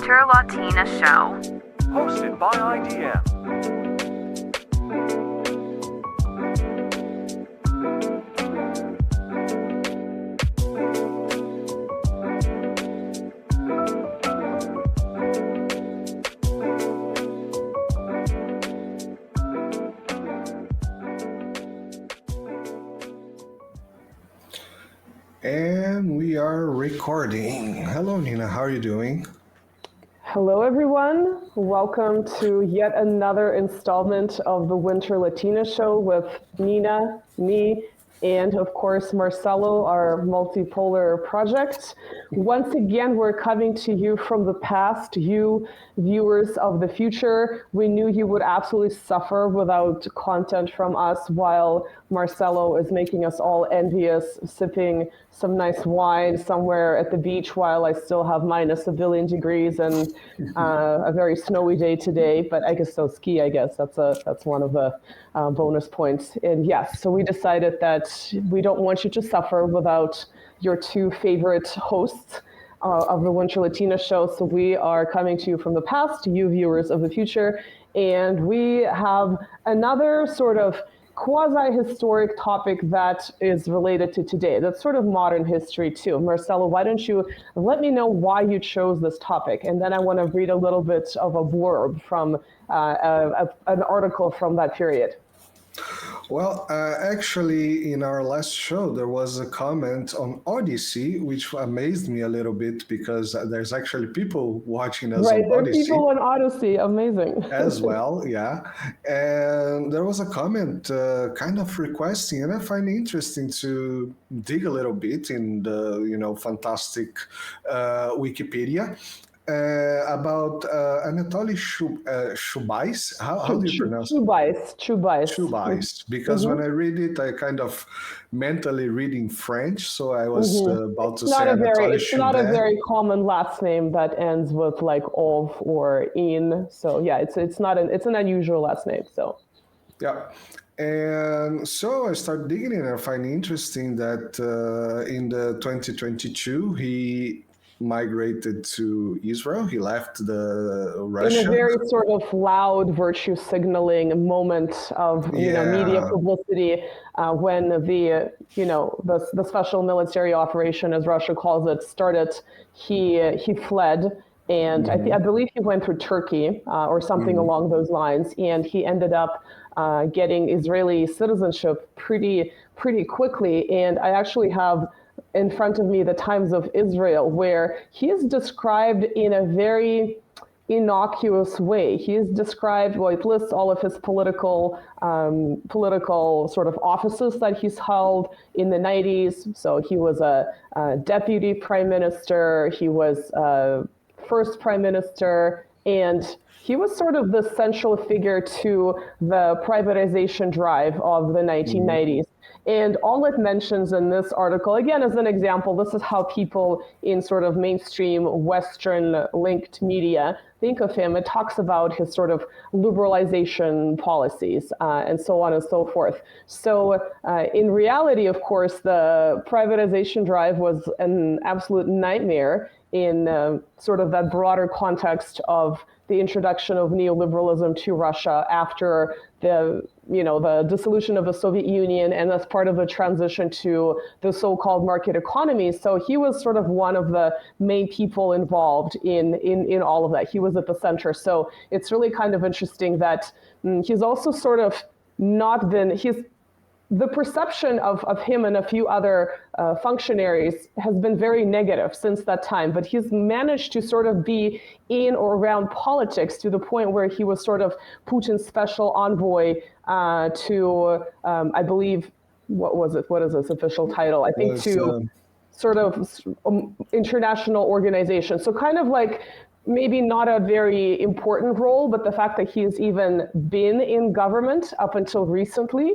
Winter Latina Show. Hosted by IDM. And we are recording. Hello, Nina. How are you doing? Hello, everyone. Welcome to yet another installment of the Winter Latina Show with Nina, me, and of course, Marcelo, our multipolar project. Once again, we're coming to you from the past, you viewers of the future. We knew you would absolutely suffer without content from us while Marcelo is making us all envious, sipping some nice wine somewhere at the beach while I still have minus a billion degrees and a very snowy day today. But I guess so ski, I guess that's one of the bonus points. And yes, so we decided that we don't want you to suffer without your two favorite hosts of the Winter Latina Show. So we are coming to you from the past, you viewers of the future, and we have another sort of quasi-historic topic that is related to today. That's sort of modern history too. Marcelo, why don't you let me know why you chose this topic? And then I want to read a little bit of a blurb from an article from that period. Well, actually, in our last show, there was a comment on Odyssey, which amazed me a little bit because there's actually people watching us Right, on there are Odyssey. people on Odyssey, amazing. As well, yeah. And there was a comment kind of requesting, and I find it interesting to dig a little bit in the, fantastic Wikipedia. About Anatoly Chubais. How do you pronounce it? Chubais. Chubais. Because when I read it, I kind of mentally reading French, so I was about to say Anatoly Chubais. It's not a very common last name that ends with like ov or in. So yeah, it's an unusual last name. So yeah. And so I start digging in and I find it interesting that in the 2022 he migrated to Israel. He left the Russia. In a very sort of loud virtue signaling moment of media publicity when the special military operation, as Russia calls it, started. He fled. And I believe he went through Turkey or something along those lines, and he ended up getting Israeli citizenship pretty quickly. And I actually have in front of me the Times of Israel, where he is described in a very innocuous way. He is described, it lists all of his political sort of offices that he's held in the 90s. So he was a deputy prime minister, he was first prime minister, and he was sort of the central figure to the privatization drive of the 1990s. And all it mentions in this article, again, as an example, this is how people in sort of mainstream Western linked media think of him. It talks about his sort of liberalization policies and so on and so forth. So in reality, of course, the privatization drive was an absolute nightmare in sort of that broader context of the introduction of neoliberalism to Russia after the dissolution of the Soviet Union and as part of the transition to the so-called market economy. So he was sort of one of the main people involved in all of that. He was at the center. So it's really kind of interesting that he's also sort of not been, the perception of him and a few other functionaries has been very negative since that time, but he's managed to sort of be in or around politics to the point where he was sort of Putin's special envoy to, I believe, what is his official title? I think sort of international organization. So kind of like maybe not a very important role, but the fact that he's even been in government up until recently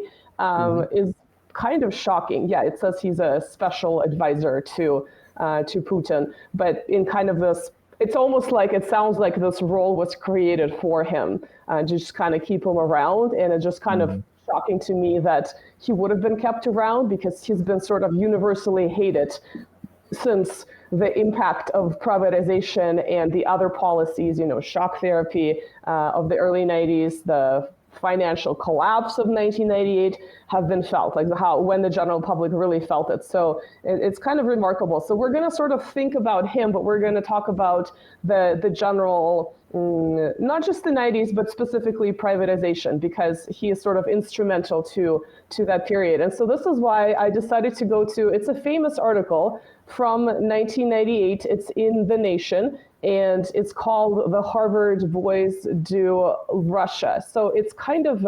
is kind of shocking. Yeah, it says he's a special advisor to Putin, but in kind of this, it's almost like it sounds like this role was created for him to just kind of keep him around, and it just kind of shocking to me that he would have been kept around because he's been sort of universally hated since the impact of privatization and the other policies, shock therapy of the early 90s, the financial collapse of 1998 have been felt, like when the general public really felt it. So it's kind of remarkable. So we're going to sort of think about him, but we're going to talk about the general, not just the 90s, but specifically privatization, because he is sort of instrumental to that period. And so this is why I decided to go to, it's a famous article from 1998. It's in The Nation, and it's called The Harvard Boys Do Russia. So it's kind of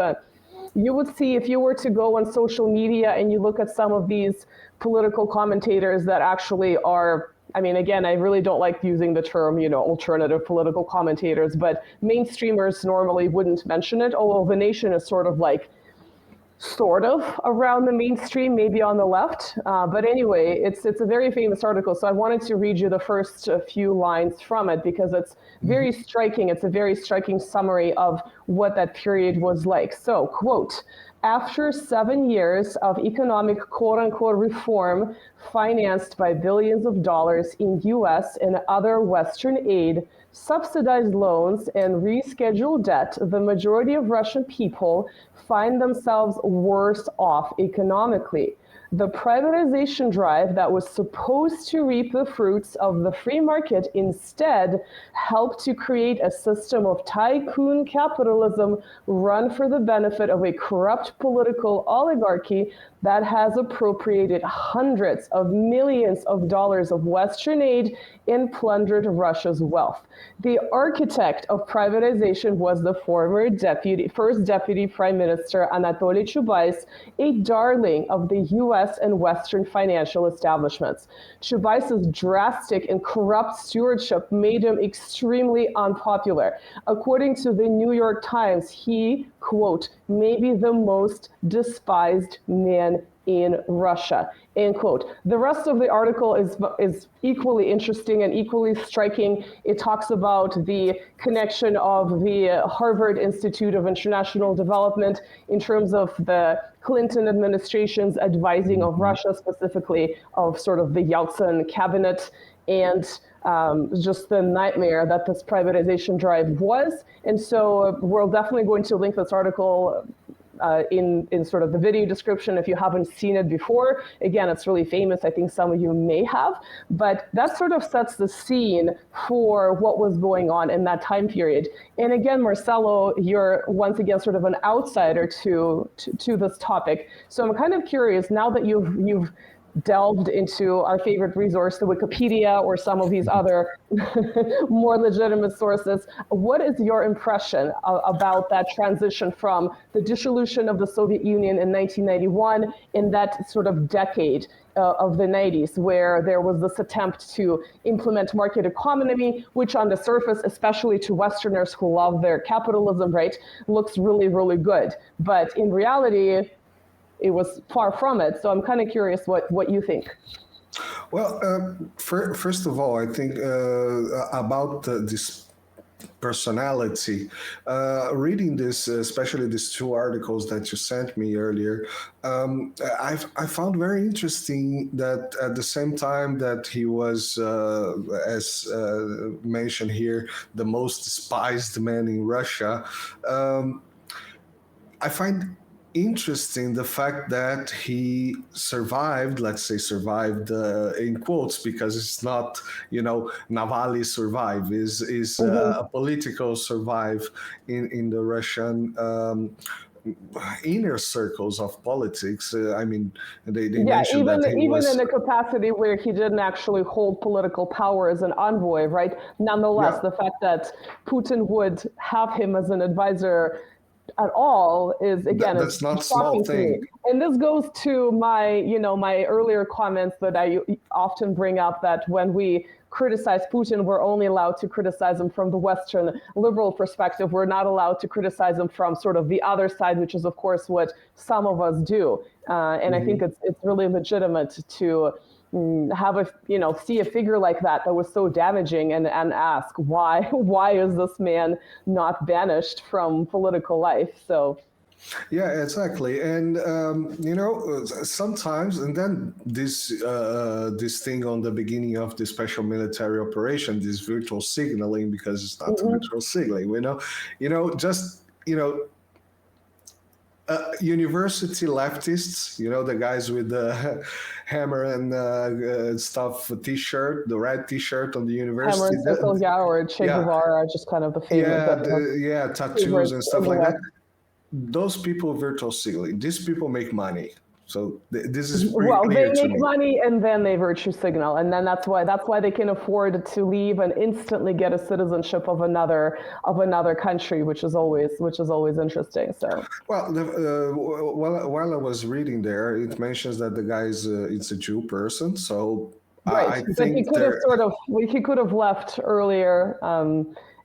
you would see if you were to go on social media and you look at some of these political commentators that actually are, I mean, again, I really don't like using the term, alternative political commentators, but mainstreamers normally wouldn't mention it, although The Nation is sort of around the mainstream, maybe on the left. But anyway, it's a very famous article. So I wanted to read you the first few lines from it because it's very striking. It's a very striking summary of what that period was like. So, quote, after 7 years of economic quote-unquote reform financed by billions of dollars in US and other Western aid, subsidized loans, and rescheduled debt, the majority of Russian people find themselves worse off economically. The privatization drive that was supposed to reap the fruits of the free market instead helped to create a system of tycoon capitalism run for the benefit of a corrupt political oligarchy that has appropriated hundreds of millions of dollars of Western aid and plundered Russia's wealth. The architect of privatization was the former first deputy prime minister Anatoly Chubais, a darling of the US and Western financial establishments. Chubais' drastic and corrupt stewardship made him extremely unpopular. According to the New York Times, he, quote, may be the most despised man in Russia, end quote. The rest of the article is equally interesting and equally striking. It talks about the connection of the Harvard Institute of International Development in terms of the Clinton administration's advising of Russia, specifically of sort of the Yeltsin cabinet, and just the nightmare that this privatization drive was. And so we're definitely going to link this article in sort of the video description if you haven't seen it before. Again, it's really famous. I think some of you may have, but that sort of sets the scene for what was going on in that time period. And again, Marcelo, you're once again sort of an outsider to this topic. So I'm kind of curious, now that you've delved into our favorite resource, the Wikipedia, or some of these other more legitimate sources, what is your impression about that transition from the dissolution of the Soviet Union in 1991 in that sort of decade of the 90s, where there was this attempt to implement market economy, which on the surface, especially to Westerners who love their capitalism, right, looks really, really good. But in reality, it was far from it. So I'm kind of curious what you think. Well, first of all, I think about this personality, reading this, especially these two articles that you sent me earlier, I found very interesting that at the same time that he was, as mentioned here, the most despised man in Russia, I find interesting the fact that he survived, let's say survived in quotes, because it's not, Navalny survive, is a political survive in the Russian inner circles of politics. I mean, they mentioned that he was in a capacity where he didn't actually hold political power as an envoy, right? Nonetheless, the fact that Putin would have him as an advisor at all is, again, that's not a small thing. And this goes to my, my earlier comments that I often bring up, that when we criticize Putin, we're only allowed to criticize him from the Western liberal perspective. We're not allowed to criticize him from sort of the other side, which is, of course, what some of us do. And I think it's really legitimate to have see a figure like that was so damaging and ask why is this man not banished from political life? So Yeah, exactly. And sometimes, and then this thing on the beginning of the special military operation, this virtual signaling, because it's not a Hmm. virtual signaling, just university leftists, the guys with the hammer and stuff T-shirt, the red T-shirt on the Hammer university. and sickle, yeah, or Che Yeah, Guevara, just kind of the famous, yeah, yeah, tattoos favorites and in stuff the like that. West. Those people virtual signaling. These people make money, so this is pretty Well, they clear to make me. money and then they virtue signal, and then that's why they can afford to leave and instantly get a citizenship of another country, which is always interesting. So Well, while I was reading there, it mentions that the guy is it's a Jew person, so right, I but he think could have there. sort of he could have left earlier.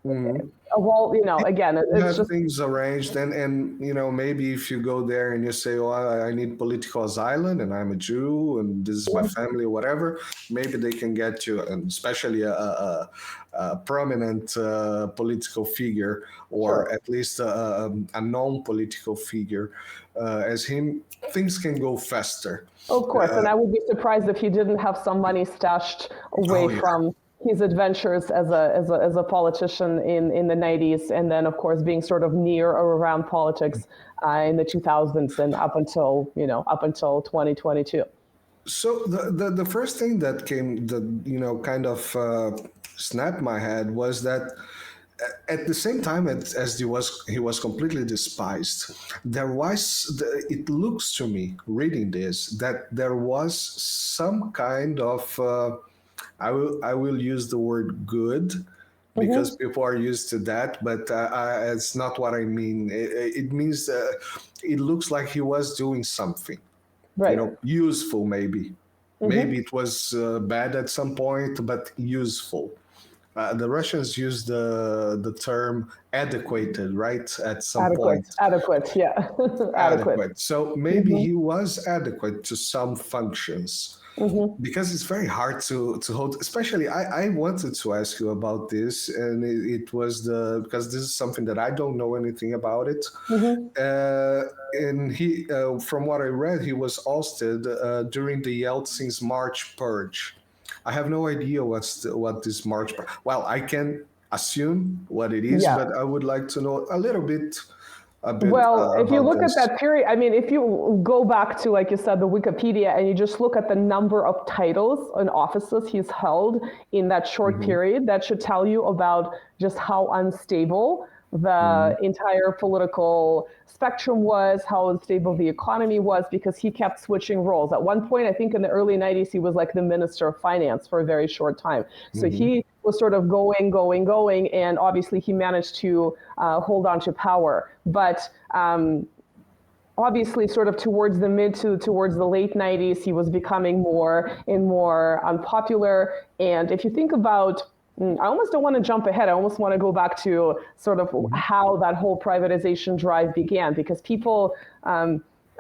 Mhm. Well, again, You it's have just things arranged, and maybe if you go there and you say, "Oh, I need political asylum, and I'm a Jew, and this is my family, or whatever," maybe they can get you, and especially a prominent political figure, or sure. at least a non-political figure as him. Things can go faster. Of course, and I would be surprised if he didn't have some money stashed away Oh yeah. from his adventures as a politician in the 90s, and then of course being sort of near or around politics in the 2000s and up until 2022. So the first thing that came that kind of snapped my head was that at the same time as he was completely despised, there was it looks to me reading this that there was some kind of I will use the word good because Hmm. people are used to that, but it's not what I mean. It means it looks like he was doing something, Right. useful maybe. Maybe Hmm. it was bad at some point, but useful. The Russians use the term adequated, right? At some Adequate. point, Adequate. Yeah. Adequate. adequate. So maybe Hmm. he was adequate to some functions Hmm. because it's very hard to hold. Especially, I wanted to ask you about this, and it was because this is something that I don't know anything about it. Hmm. And he, from what I read, he was ousted during the Yeltsin's March purge. I have no idea what this March. Well, I can assume what it is, Yeah. but I would like to know a bit Well, if you about look at this. that period, I mean, if you go back to, like you said, the Wikipedia, and you just look at the number of titles and offices he's held in that short Hmm. period, that should tell you about just how unstable the Hmm. entire political spectrum was, how unstable the economy was, because he kept switching roles. At one point, I think in the early 90s, he was like the Minister of Finance for a very short time. So Hmm. he was sort of going, and obviously he managed to hold on to power. But obviously, sort of towards the late 90s, he was becoming more and more unpopular. And if you think about, I almost don't want to jump ahead. I almost want to go back to sort of Hmm. how that whole privatization drive began, because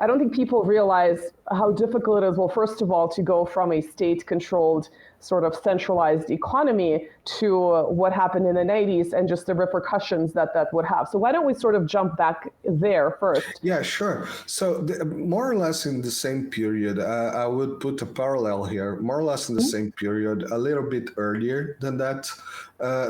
I don't think people realize how difficult it is, well, first of all, to go from a state controlled, sort of centralized economy to what happened in the 90s and just the repercussions that would have. So, why don't we sort of jump back there first? Yeah, sure. So more or less in the same period, I would put a parallel here. More or less in the same period, a little bit earlier than that,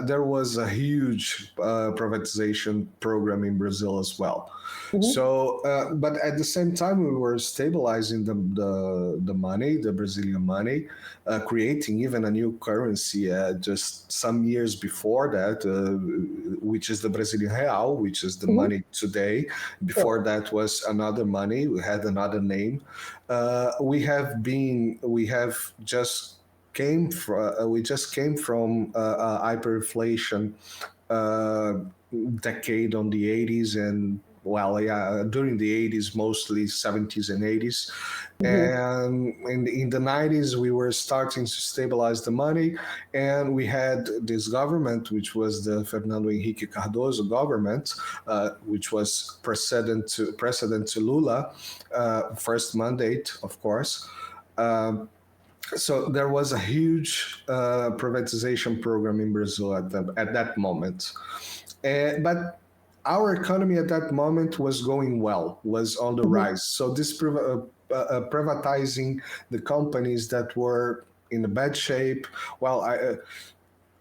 there was a huge privatization program in Brazil as well. Mm-hmm. So, but at the same time, we were stabilizing the money, the Brazilian money, creating even a new currency just some years before that, which is the Brazilian real, which is the Mm-hmm. money today. Before Sure. that was another money. We had another name. We have just came from hyperinflation uh, decade on the 80s and well, yeah, during the 80s, mostly 70s and 80s. Mm-hmm. And in the 90s, we were starting to stabilize the money. And we had this government, which was the Fernando Henrique Cardoso government, which was precedent to Lula, first mandate, of course. So there was a huge privatization program in Brazil at that moment. But our economy at that moment was going well, was on the rise. So this privatizing the companies that were in a bad shape. Well,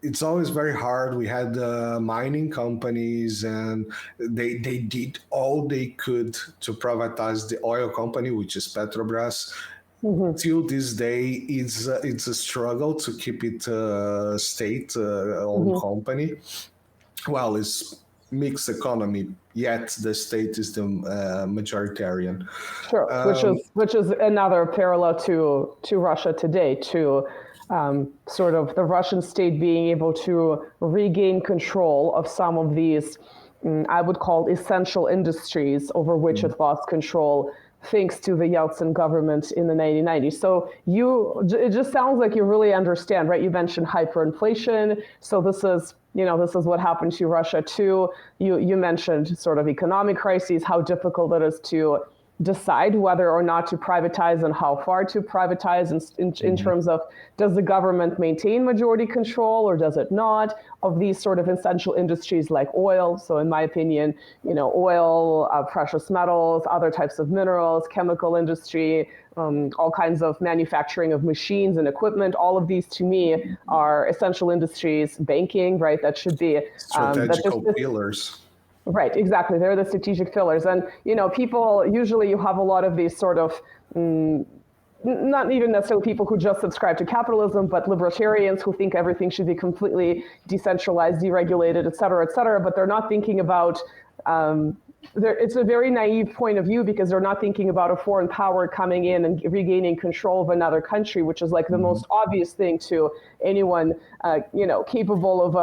it's always very hard. We had mining companies, and they did all they could to privatize the oil company, which is Petrobras. Till this day, it's a struggle to keep it state-owned company. Well, it's mixed economy, yet the state is the majoritarian. Sure, which is another parallel to Russia today, to sort of the Russian state being able to regain control of some of these, I would call essential industries over which it lost control thanks to the Yeltsin government in the 1990s. So it just sounds like you really understand, right? You mentioned hyperinflation. So this is what happened to Russia too. You mentioned sort of economic crises, how difficult it is to decide whether or not to privatize and how far to privatize in terms of, does the government maintain majority control or does it not of these sort of essential industries like oil. So in my opinion, oil, precious metals, other types of minerals, chemical industry, all kinds of manufacturing of machines and equipment. All of these to me are essential industries. Banking, right? That should be strategical pillars. Right, exactly. They're the strategic pillars. And, people, usually you have a lot of these sort of, not even necessarily people who just subscribe to capitalism, but libertarians who think everything should be completely decentralized, deregulated, et cetera, but they're not thinking about, it's a very naive point of view because they're not thinking about a foreign power coming in and regaining control of another country, which is like the most obvious thing to anyone, capable of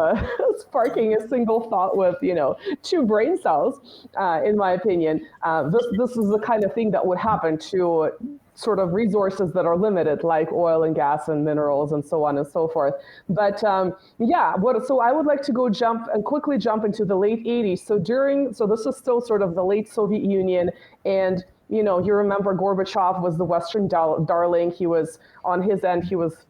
sparking a single thought with, 2 brain cells, in my opinion. This is the kind of thing that would happen to sort of resources that are limited, like oil and gas and minerals and so on and so forth. But so I would like to quickly jump into the late 80s. So this is still sort of the late Soviet Union, and you remember Gorbachev was the Western darling. He was on his end. He was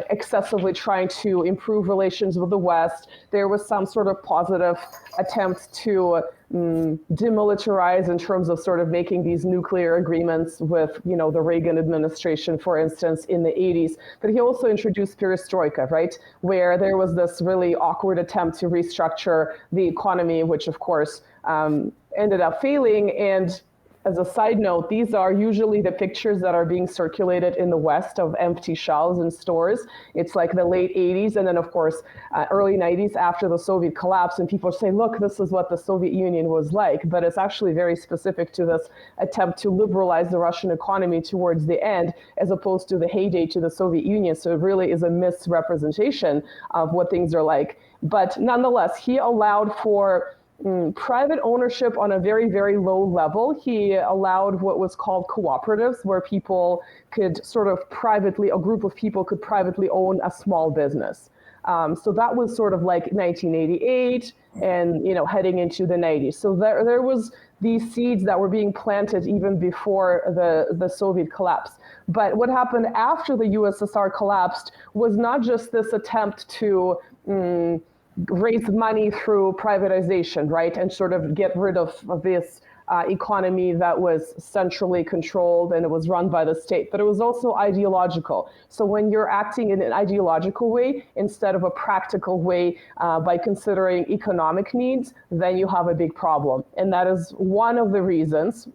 excessively trying to improve relations with the West. There was some sort of positive attempt to demilitarize in terms of sort of making these nuclear agreements with, the Reagan administration, for instance, in the 80s. But he also introduced perestroika, right, where there was this really awkward attempt to restructure the economy, which of course ended up failing. And as a side note, these are usually the pictures that are being circulated in the West of empty shelves in stores. It's like the late 80s and then, of course, early 90s after the Soviet collapse. And people say, look, this is what the Soviet Union was like. But it's actually very specific to this attempt to liberalize the Russian economy towards the end, as opposed to the heyday to the Soviet Union. So it really is a misrepresentation of what things are like. But nonetheless, he allowed for private ownership on a very, very low level. He allowed what was called cooperatives, where people could sort of a group of people could privately own a small business. So that was sort of like 1988 and, heading into the 90s. So there was these seeds that were being planted even before the Soviet collapse. But what happened after the USSR collapsed was not just this attempt to raise money through privatization, right? And sort of get rid of this economy that was centrally controlled and it was run by the state, but it was also ideological. So when you're acting in an ideological way instead of a practical way by considering economic needs, then you have a big problem. And that is one of the reasons,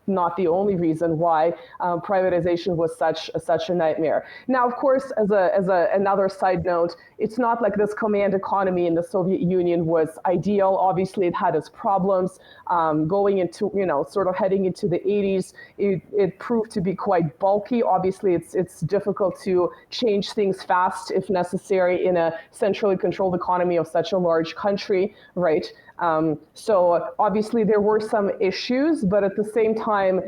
not the only reason, why privatization was such a nightmare. Now, of course, as another side note, it's not like this command economy in the Soviet Union was ideal. Obviously, it had its problems. Going into, sort of heading into the 80s, it proved to be quite bulky. Obviously, it's difficult to change things fast if necessary in a centrally controlled economy of such a large country, right? So obviously there were some issues, but at the same time,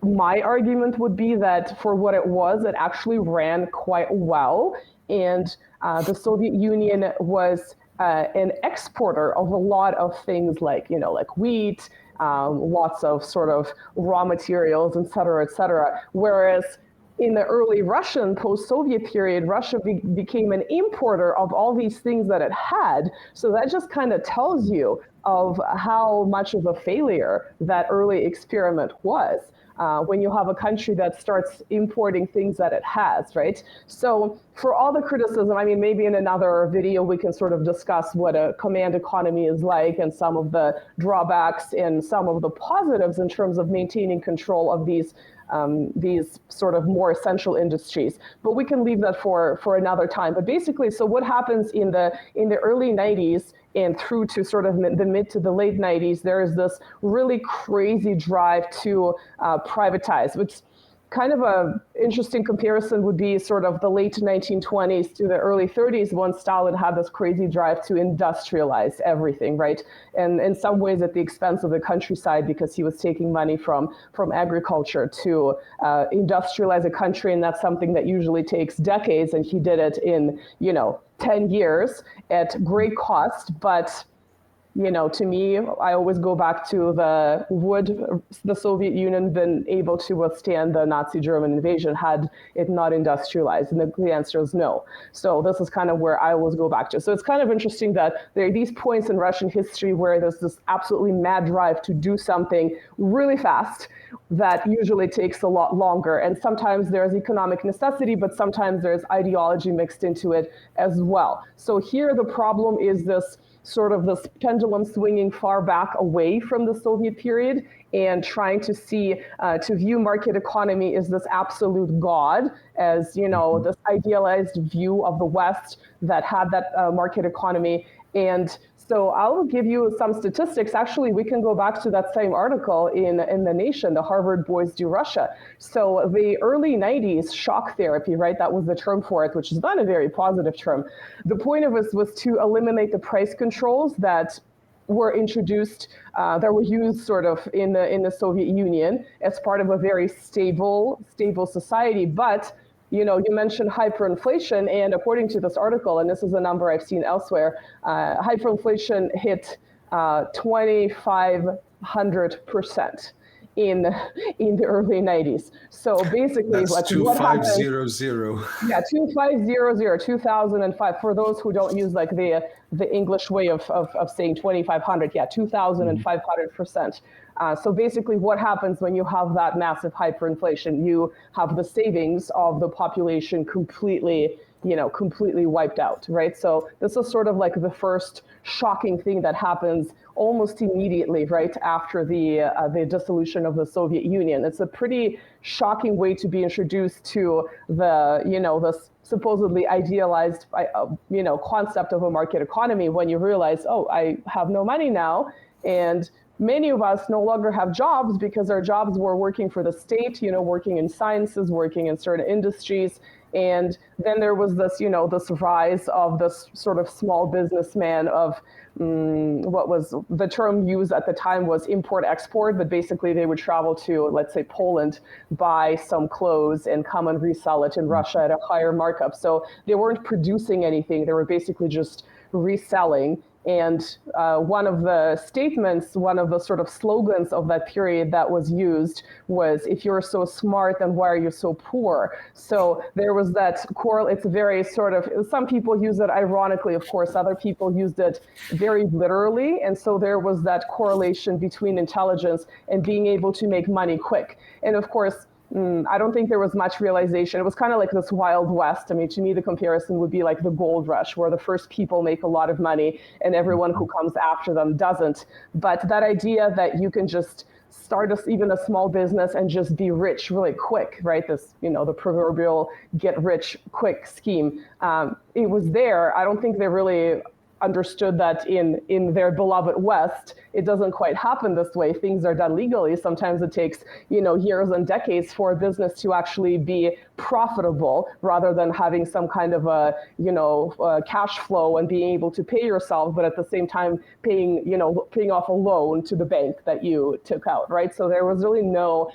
my argument would be that for what it was, it actually ran quite well. And the Soviet Union was an exporter of a lot of things like wheat, lots of sort of raw materials, et cetera, whereas in the early Russian post-Soviet period, Russia became an importer of all these things that it had. So that just kind of tells you of how much of a failure that early experiment was. When you have a country that starts importing things that it has, right? So for all the criticism, I mean, maybe in another video we can sort of discuss what a command economy is like and some of the drawbacks and some of the positives in terms of maintaining control of these sort of more essential industries. But we can leave that for another time. But basically, so what happens in the early 90s and through to sort of the mid to the late 90s, there is this really crazy drive to privatize, which kind of a interesting comparison would be sort of the late 1920s to the early 30s when Stalin had this crazy drive to industrialize everything, right? And in some ways at the expense of the countryside because he was taking money from agriculture to industrialize a country, and that's something that usually takes decades, and he did it in, 10 years at great cost, but to me, I always go back to would the Soviet Union been able to withstand the Nazi German invasion had it not industrialized? And the answer is no. So this is kind of where I always go back to. So it's kind of interesting that there are these points in Russian history where there's this absolutely mad drive to do something really fast that usually takes a lot longer. And sometimes there's economic necessity, but sometimes there's ideology mixed into it as well. So here the problem is this pendulum swinging far back away from the Soviet period and trying to to view market economy as this absolute God, as, this idealized view of the West that had that market economy. And so I'll give you some statistics. Actually, we can go back to that same article in The Nation, the Harvard Boys Do Russia. So the early 90s shock therapy, right? That was the term for it, which is not a very positive term. The point of it was to eliminate the price controls that were introduced, that were used sort of in the Soviet Union as part of a very stable society. But you mentioned hyperinflation, and according to this article, and this is a number I've seen elsewhere, hyperinflation hit 2,500% in the early 90s. So basically, that's like 2500. Yeah, 2500, 2005. For those who don't use like the English way of saying 2,500, yeah, 2,500%. So basically what happens when you have that massive hyperinflation? You have the savings of the population completely wiped out, right? So this is sort of like the first shocking thing that happens almost immediately, right after the dissolution of the Soviet Union. It's a pretty shocking way to be introduced to this supposedly idealized, concept of a market economy when you realize, oh, I have no money now, and many of us no longer have jobs because our jobs were working for the state, working in sciences, working in certain industries. And then there was this, this rise of this sort of small businessman of what was the term used at the time was import-export, but basically they would travel to, let's say, Poland, buy some clothes and come and resell it in Russia at a higher markup. So they weren't producing anything. They were basically just reselling. And one of the statements, one of the sort of slogans of that period that was used was, if you're so smart, then why are you so poor? So there was that it's very sort of, some people use it ironically, of course, other people used it very literally. And so there was that correlation between intelligence and being able to make money quick. And of course, I don't think there was much realization. It was kind of like this Wild West. I mean, to me, the comparison would be like the gold rush, where the first people make a lot of money and everyone who comes after them doesn't. But that idea that you can just start even a small business and just be rich really quick, right? This, the proverbial get rich quick scheme. It was there. I don't think they really understood that in their beloved West, it doesn't quite happen this way. Things are done legally. Sometimes it takes, years and decades for a business to actually be profitable rather than having some kind of a cash flow and being able to pay yourself, but at the same time paying off a loan to the bank that you took out, right? So there was really no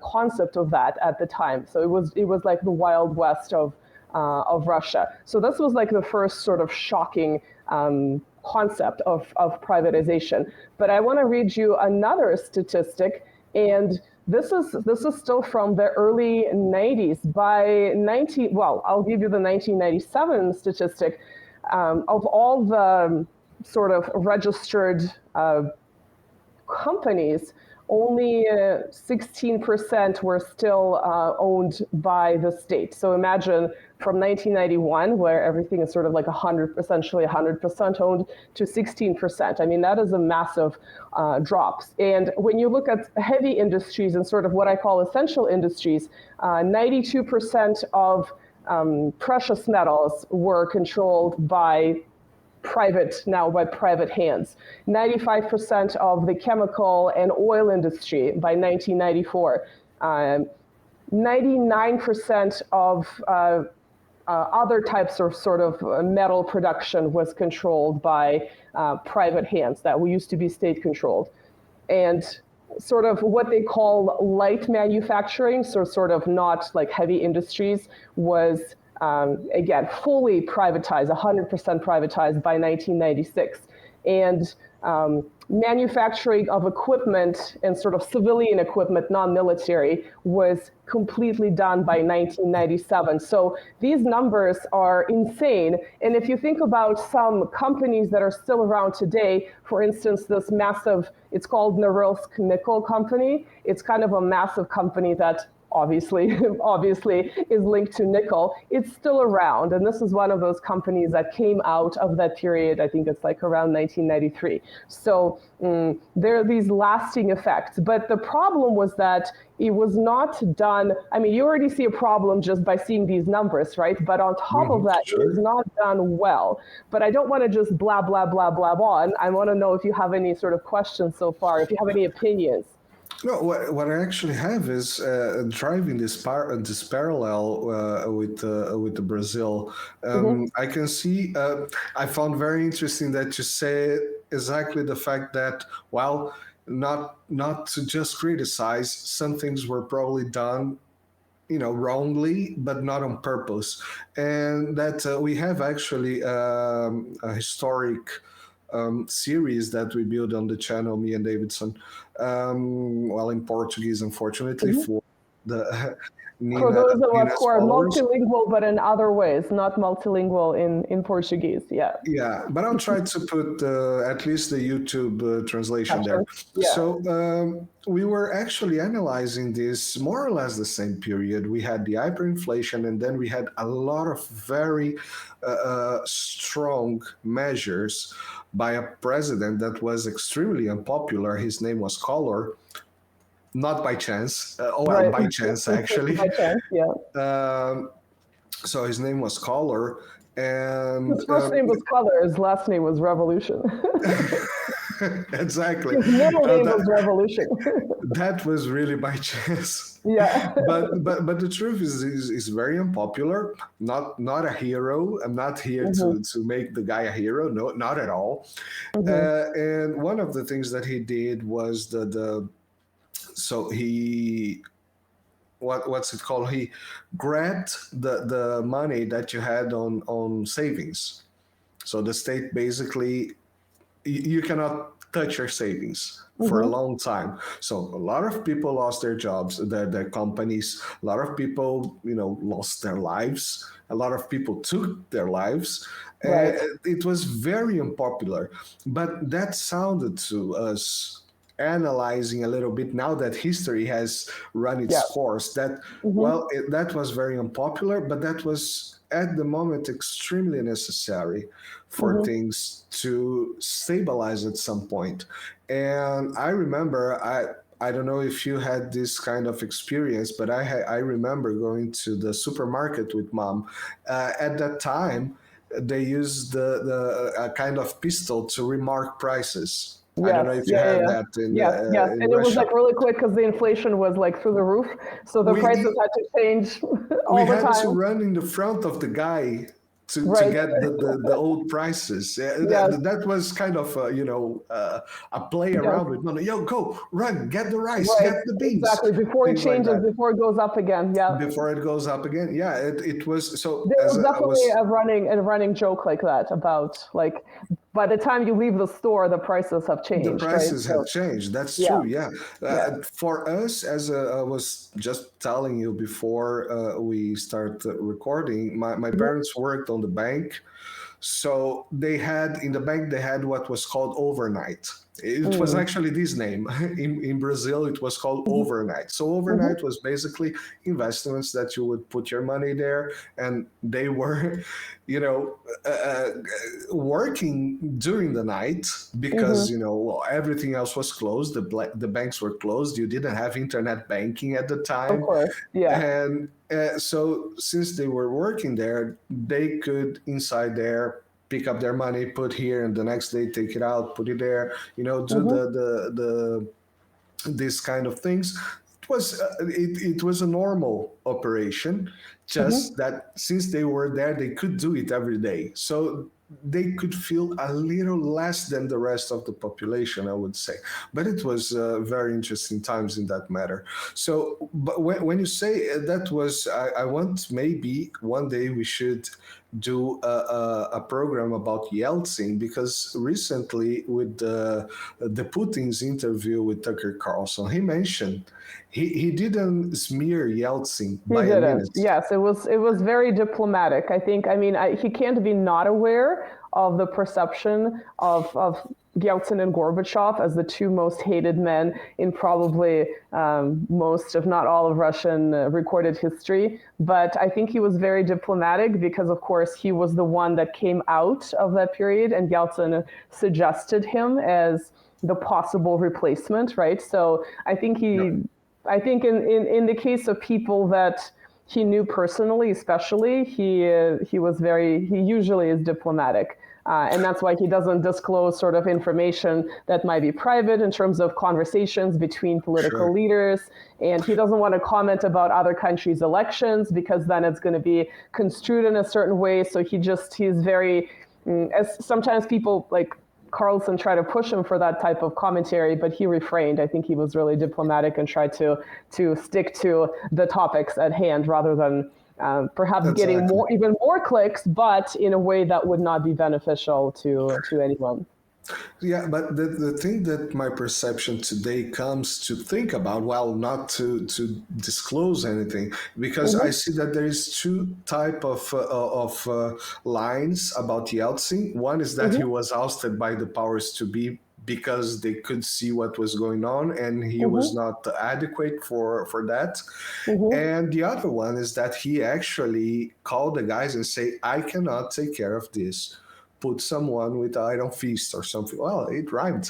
concept of that at the time. So it was like the Wild West of Russia. So this was like the first sort of shocking concept of privatization. But I want to read you another statistic, and this is still from the early 90s. I'll give you the 1997 statistic. Of all the sort of registered companies, only 16% were still owned by the state. So imagine from 1991, where everything is sort of like 100%, essentially 100% owned, to 16%. I mean, that is a massive drops. And when you look at heavy industries and sort of what I call essential industries, 92% of precious metals were controlled by private hands. 95% of the chemical and oil industry by 1994. 99% of other types of sort of metal production was controlled by private hands that used to be state controlled. And sort of what they call light manufacturing, so sort of not like heavy industries, was again, fully privatized, 100% privatized by 1996. And manufacturing of equipment and sort of civilian equipment, non-military, was completely done by 1997. So these numbers are insane. And if you think about some companies that are still around today, for instance, this massive, it's called Norilsk Nickel Company. It's kind of a massive company that obviously is linked to nickel. It's still around. And this is one of those companies that came out of that period. I think it's like around 1993. So there are these lasting effects. But the problem was that it was not done. I mean, you already see a problem just by seeing these numbers, right? But on top of that, it was not done well. But I don't want to just blah, blah, blah, blah on. I want to know if you have any sort of questions so far, if you have any opinions. No, what I actually have is driving this parallel with the Brazil. I can see. I found very interesting that you say exactly the fact that, well, not to just criticize, some things were probably done, wrongly, but not on purpose, and that we have actually a historic series that we built on the channel, me and Davidson, in Portuguese, unfortunately, for the for those of us who are followers. Multilingual, but in other ways, not multilingual in Portuguese. Yeah. Yeah, but I'll try to put at least the YouTube translation there. Yeah. So we were actually analyzing this more or less the same period. We had the hyperinflation, and then we had a lot of very strong measures by a president that was extremely unpopular. His name was Collor. Not by chance. Right. By chance, actually. By chance, yeah. So his name was Collor, and his first name was Collor. His last name was Revolution. Exactly. His middle name was Revolution. That was really by chance. Yeah. But the truth is very unpopular. Not a hero. I'm not here to make the guy a hero. No, not at all. And one of the things that he did was so he, what's it called? He grabbed the money that you had on savings. So the state basically, you cannot touch your savings for a long time. So a lot of people lost their jobs, their companies. A lot of people, lost their lives. A lot of people took their lives. Right. It was very unpopular. But that sounded to us, analyzing a little bit now that history has run its course, that that was very unpopular, but that was at the moment extremely necessary for things to stabilize at some point. And I remember, I don't know if you had this kind of experience, but I remember going to the supermarket with mom. At that time, they used a kind of pistol to remark prices. Yes, I don't know if you had that in yes. in And it was Russia. like really quick because the inflation was like through the roof. So the prices had to change all the time. We had to run in the front of the guy to get the old prices. That was kind of a play around with money. Yo, go run, get the rice, get the beans. Exactly, before it changes, before it goes up again. Yeah. Before it goes up again. Yeah, it was so. There was definitely a running joke like that about like, by the time you leave the store, the prices have changed. The prices have changed. That's true. Yeah. For us, as I was just telling you before we start recording, my parents worked on the bank, So they had in the bank, they had what was called overnight. It was actually this name. In Brazil, it was called overnight. So overnight was basically investments that you would put your money there, and they were, you know, working during the night because everything else was closed. The banks were closed. You didn't have internet banking at the Of time, course, yeah. and so since they were working there, they could inside there pick up their money, put here, and the next day take it out, put it there. Do the these kind of things. It was a normal operation, just that since they were there, they could do it every day. So they could feel a little less than the rest of the population, I would say. But it was very interesting times in that matter. So, but when you say that was, I want maybe one day we should do a program about Yeltsin, because recently with the Putin's interview with Tucker Carlson, he mentioned he didn't smear Yeltsin He by a didn't. minute. Yes, it was very diplomatic. I think. I mean, he can't be not aware of the perception of Yeltsin and Gorbachev as the two most hated men in probably most, if not all, of Russian recorded history. But I think he was very diplomatic because, of course, he was the one that came out of that period, and Yeltsin suggested him as the possible replacement, right? So I think I think in the case of people that he knew personally, especially, he usually is diplomatic. And that's why he doesn't disclose sort of information that might be private in terms of conversations between political leaders. And he doesn't want to comment about other countries' elections because then it's going to be construed in a certain way. So he's very, as sometimes people like Carlson tried to push him for that type of commentary, but he refrained. I think he was really diplomatic and tried to stick to the topics at hand rather than perhaps getting even more clicks, but in a way that would not be beneficial to anyone. Yeah, but the thing that my perception today comes to think about, well, not to disclose anything, because I see that there is two type of lines about Yeltsin. One is that he was ousted by the powers to be because they could see what was going on and he was not adequate for that. And the other one is that he actually called the guys and say, I cannot take care of this. Put someone with iron fist or something. Well, it rhymed.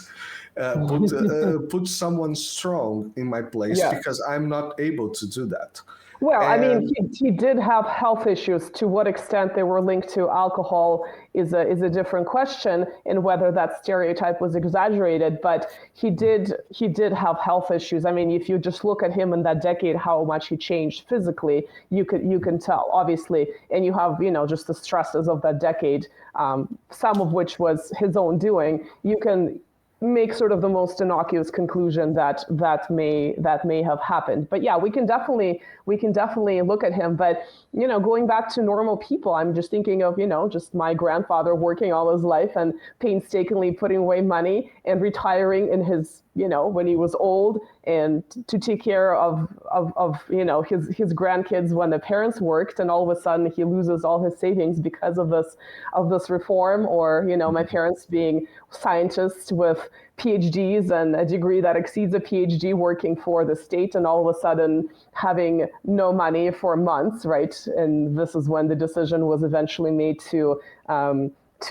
Put someone strong in my place because I'm not able to do that. Well, I mean, he did have health issues. To what extent they were linked to alcohol is a different question, and whether that stereotype was exaggerated. But he did have health issues. I mean, if you just look at him in that decade, how much he changed physically, you can tell, obviously. And you have just the stresses of that decade, some of which was his own doing. You can make sort of the most innocuous conclusion that may have happened. But yeah, we can definitely look at him. But going back to normal people, I'm just thinking of just my grandfather working all his life and painstakingly putting away money and retiring in his when he was old, and to take care of his grandkids when the parents worked, and all of a sudden he loses all his savings because of this reform. Or my parents being scientists with PhDs and a degree that exceeds a PhD, working for the state, and all of a sudden having no money for months, right? And this is when the decision was eventually made to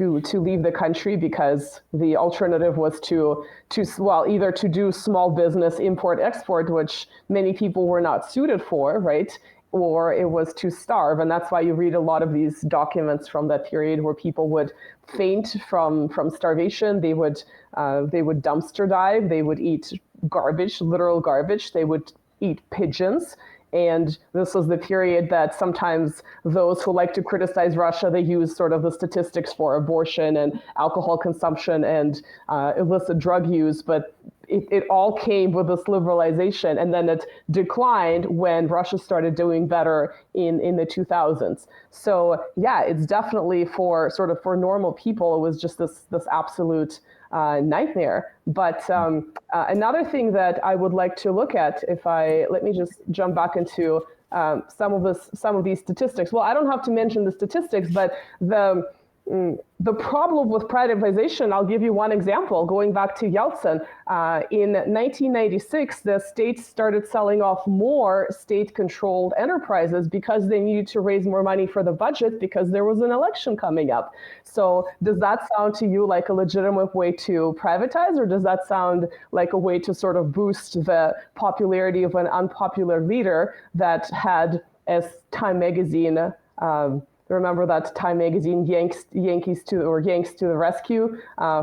leave the country, because the alternative was either to do small business import export, which many people were not suited for, right? Or it was to starve. And that's why you read a lot of these documents from that period where people would faint from starvation. They would dumpster dive. They would eat garbage, literal garbage. They would eat pigeons. And this was the period that sometimes those who like to criticize Russia, they use sort of the statistics for abortion and alcohol consumption and illicit drug use. But it all came with this liberalization, and then it declined when Russia started doing better in the 2000s. So yeah, it's definitely for normal people, it was just this absolute nightmare. But another thing that I would like to look at, let me just jump back into some of these statistics. Well, I don't have to mention the statistics, but The problem with privatization, I'll give you one example, going back to Yeltsin. In 1996, the states started selling off more state-controlled enterprises because they needed to raise more money for the budget because there was an election coming up. So does that sound to you like a legitimate way to privatize, or does that sound like a way to sort of boost the popularity of an unpopular leader that had, as Time magazine, remember that Time magazine Yanks to the rescue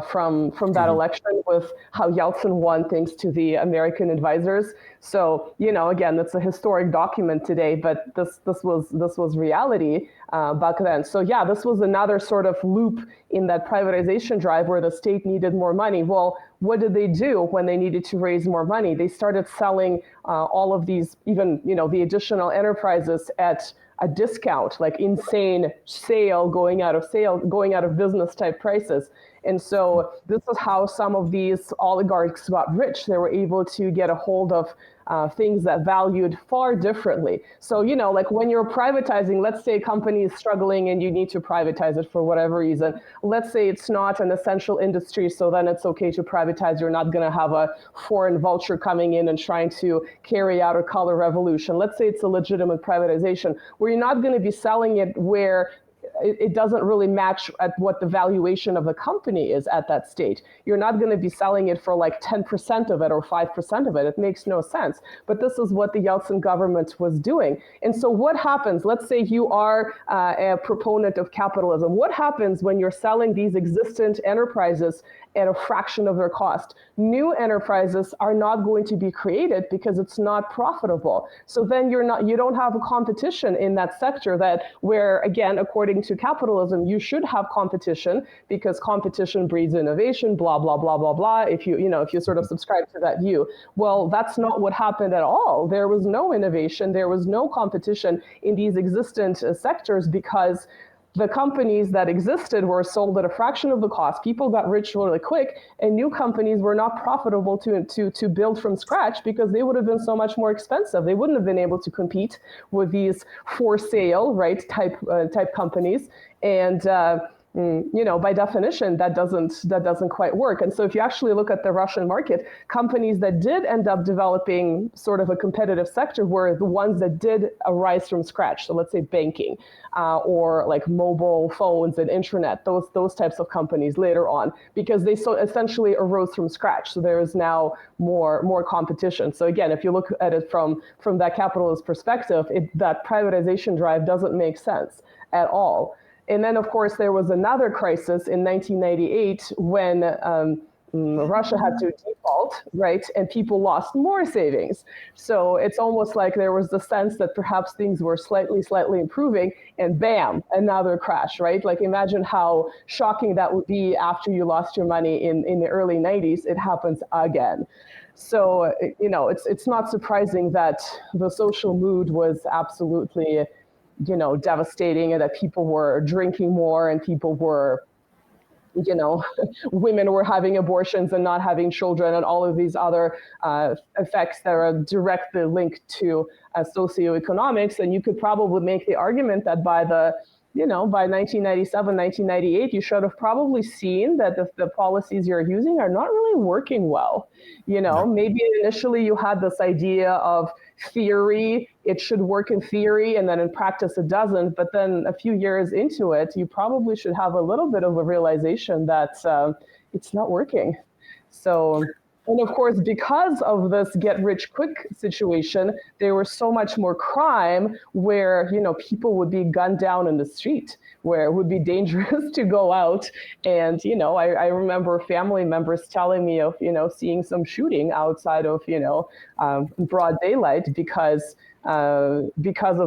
from that election, with how Yeltsin won thanks to the American advisors. So, again, that's a historic document today, but this was reality back then. So yeah, this was another sort of loop in that privatization drive where the state needed more money. Well, what did they do when they needed to raise more money? They started selling all of these, even the additional enterprises at a discount, like insane going out of business type prices. And so this is how some of these oligarchs got rich. They were able to get a hold of things that valued far differently. So, like when you're privatizing, let's say a company is struggling and you need to privatize it for whatever reason. Let's say it's not an essential industry, so then it's okay to privatize. You're not going to have a foreign vulture coming in and trying to carry out a color revolution. Let's say it's a legitimate privatization where you're not going to be selling it where it doesn't really match at what the valuation of the company is at that stage. You're not going to be selling it for like 10% of it or 5% of it. It makes no sense. But this is what the Yeltsin government was doing. And so what happens? Let's say you are a proponent of capitalism. What happens when you're selling these existent enterprises at a fraction of their cost? New enterprises are not going to be created because it's not profitable. So then you don't have a competition in that sector where, again, according to capitalism, you should have competition because competition breeds innovation, blah, blah, blah, blah, blah, if you sort of subscribe to that view. Well, that's not what happened at all. There was no innovation, there was no competition in these existent sectors because the companies that existed were sold at a fraction of the cost. People got rich really quick, and new companies were not profitable to build from scratch because they would have been so much more expensive. They wouldn't have been able to compete with these for sale, right, type companies. And by definition, that doesn't quite work. And so if you actually look at the Russian market, companies that did end up developing sort of a competitive sector were the ones that did arise from scratch. So let's say banking or like mobile phones and internet, those types of companies later on, because they so essentially arose from scratch. So there is now more competition. So again, if you look at it from that capitalist perspective, that privatization drive doesn't make sense at all. And then, of course, there was another crisis in 1998 when Russia had to default, right? And people lost more savings. So it's almost like there was the sense that perhaps things were slightly improving, and bam, another crash, right? Like imagine how shocking that would be after you lost your money in the early 90s. It happens again. So, it's not surprising that the social mood was absolutely devastating, and that people were drinking more and people were, women were having abortions and not having children, and all of these other effects that are directly linked to socioeconomics. And you could probably make the argument that by 1997, 1998, you should have probably seen that the policies you're using are not really working well. Maybe initially you had this idea of theory, it should work in theory, and then in practice it doesn't. But then a few years into it, you probably should have a little bit of a realization that it's not working. So, and of course, because of this get-rich-quick situation, there was so much more crime where, people would be gunned down in the street, where it would be dangerous to go out. And, I remember family members telling me of, seeing some shooting outside of, broad daylight because of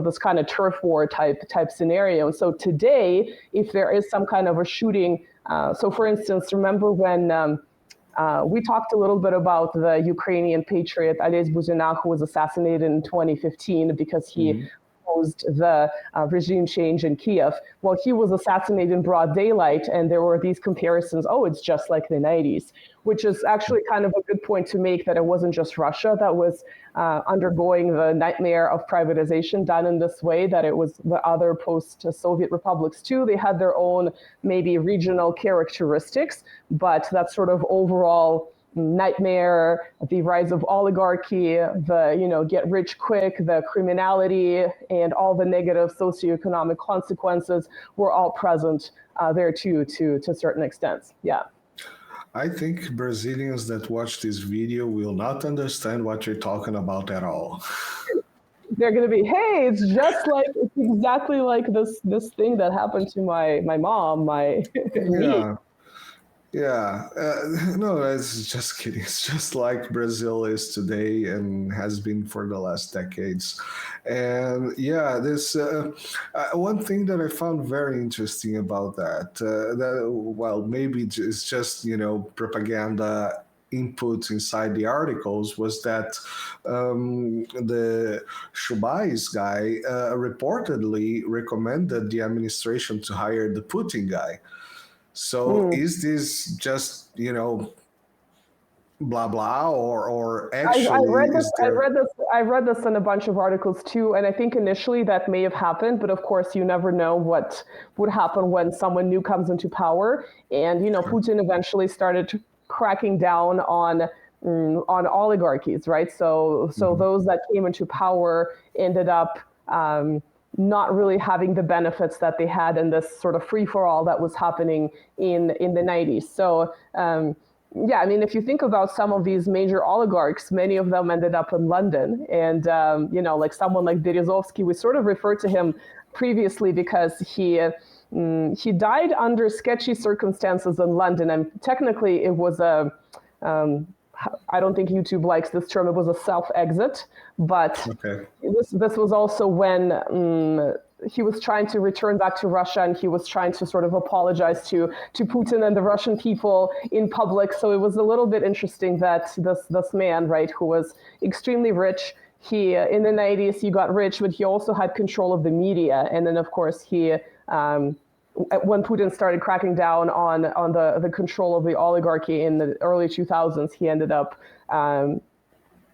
this kind of turf war type scenario. And so today, if there is some kind of a shooting, so for instance, remember when we talked a little bit about the Ukrainian patriot Ales Buzina, who was assassinated in 2015 because he opposed the regime change in Kiev. Well, he was assassinated in broad daylight, and there were these comparisons, oh, it's just like the 90s, which is actually kind of a good point to make, that it wasn't just Russia that was undergoing the nightmare of privatization done in this way, that it was the other post-Soviet republics too. They had their own maybe regional characteristics, but that sort of overall nightmare, the rise of oligarchy, the get rich quick, the criminality, and all the negative socioeconomic consequences were all present there too, to certain extents. Yeah. I think Brazilians that watch this video will not understand what you're talking about at all. They're going to be, hey, it's exactly like this thing that happened to my mom, me. Yeah. Yeah, no, it's just kidding. It's just like Brazil is today and has been for the last decades. And yeah, this one thing that I found very interesting about that maybe it's just propaganda input inside the articles, was that the Chubais guy reportedly recommended the administration to hire the Putin guy. So is this just blah blah, or actually I read this in a bunch of articles too, and I think initially that may have happened, but of course you never know what would happen when someone new comes into power, and Putin eventually started cracking down on oligarchies, right? So those that came into power ended up not really having the benefits that they had in this sort of free-for-all that was happening in the 90s. So yeah, I mean, if you think about some of these major oligarchs, many of them ended up in London. And, like someone like Berezovsky, we sort of referred to him previously because he died under sketchy circumstances in London. And technically it was I don't think YouTube likes this term, it was a self-exit, but okay. This was also when he was trying to return back to Russia, and he was trying to sort of apologize to Putin and the Russian people in public. So it was a little bit interesting that this man, right, who was extremely rich, he in the 90s he got rich, but he also had control of the media. And then of course he when Putin started cracking down on the control of the oligarchy in the early 2000s, he ended up,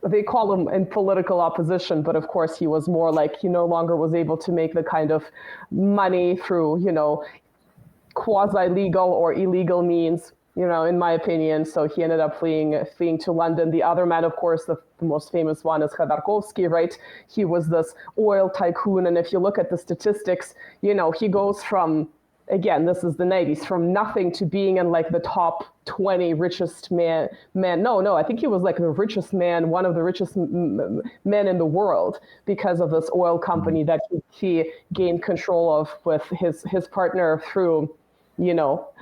they call him in political opposition, but of course he was more like he no longer was able to make the kind of money through, quasi-legal or illegal means, in my opinion. So he ended up fleeing to London. The other man, of course, the most famous one is Khodorkovsky, right? He was this oil tycoon. And if you look at the statistics, he goes from, again, this is the 90s, from nothing to being in like the top 20 richest men. No, I think he was like the richest man, one of the richest men in the world, because of this oil company that he gained control of with his partner through,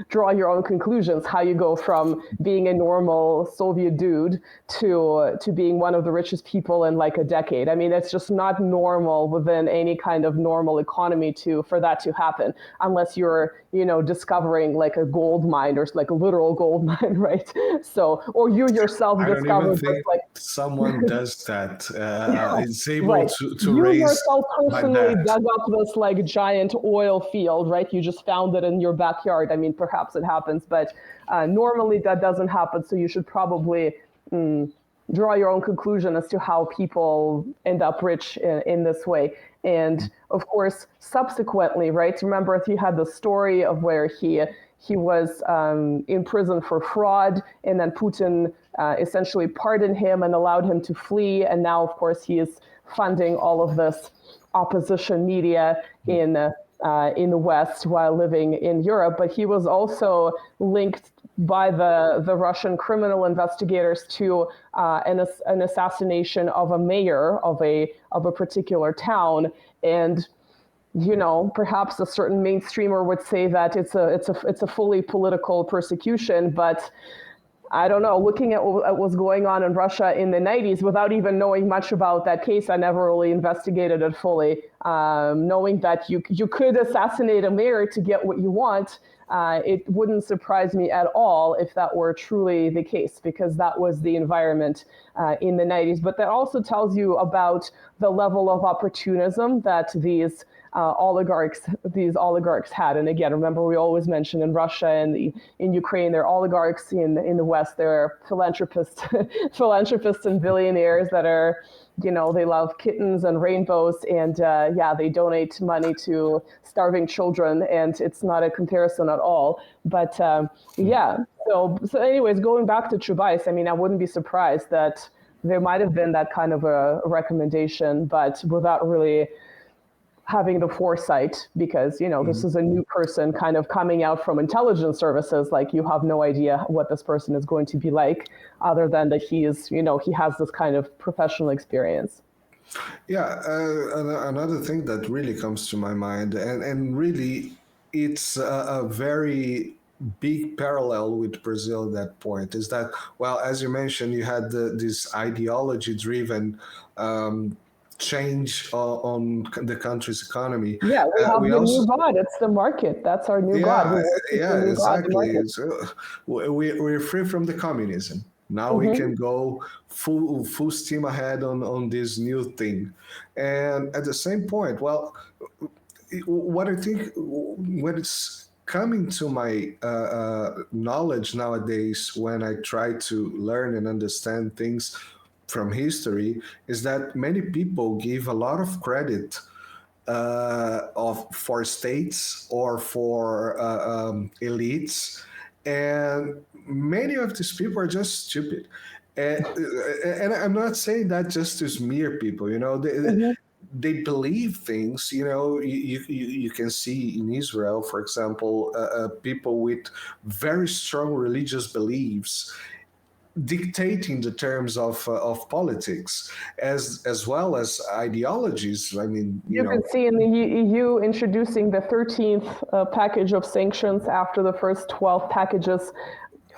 draw your own conclusions, how you go from being a normal Soviet dude to being one of the richest people in like a decade. I mean, it's just not normal within any kind of normal economy for that to happen, unless you're, discovering like a gold mine or like a literal gold mine, right? So, or you yourself discovered. I don't even think someone does that. Is able right. to you raise yourself personally like dug up this like giant oil field, right? You just found it in your backyard. I mean, perhaps it happens, but normally that doesn't happen. So you should probably draw your own conclusion as to how people end up rich in this way. And of course, subsequently, right? Remember, he had the story of where he was in prison for fraud, and then Putin essentially pardoned him and allowed him to flee. And now, of course, he is funding all of this opposition media in the West while living in Europe. But he was also linked by the Russian criminal investigators to an assassination of a mayor of a particular town. And perhaps a certain mainstreamer would say that it's a fully political persecution, but I don't know, looking at what was going on in Russia in the 90s, without even knowing much about that case, I never really investigated it fully. knowing that you could assassinate a mayor to get what you want. It wouldn't surprise me at all if that were truly the case, because that was the environment in the 90s. But that also tells you about the level of opportunism that these oligarchs had. And again, remember, we always mention in Russia and in Ukraine, they're oligarchs. In the West, they're philanthropists, philanthropists and billionaires that are, they love kittens and rainbows, and they donate money to starving children, and it's not a comparison at all. But so anyways, going back to Chubais, I mean, I wouldn't be surprised that there might have been that kind of a recommendation, but without really having the foresight, because this is a new person kind of coming out from intelligence services. Like, you have no idea what this person is going to be like, other than that he has this kind of professional experience. Yeah, another thing that really comes to my mind, and really it's a very big parallel with Brazil at that point, is that, well, as you mentioned, you had this ideology-driven change on the country's economy. Yeah, we have the new god. It's the market. That's our new god. Exactly. So we're free from the communism. Now we can go full steam ahead on this new thing. And at the same point, well, what I think, when it's coming to my knowledge nowadays, when I try to learn and understand things from history, is that many people give a lot of credit for states or for elites, and many of these people are just stupid. And I'm not saying that just to smear people. They believe things. You can see in Israel, for example, people with very strong religious beliefs dictating the terms of politics, as well as ideologies. I mean, you can see in the EU introducing the 13th package of sanctions after the first 12 packages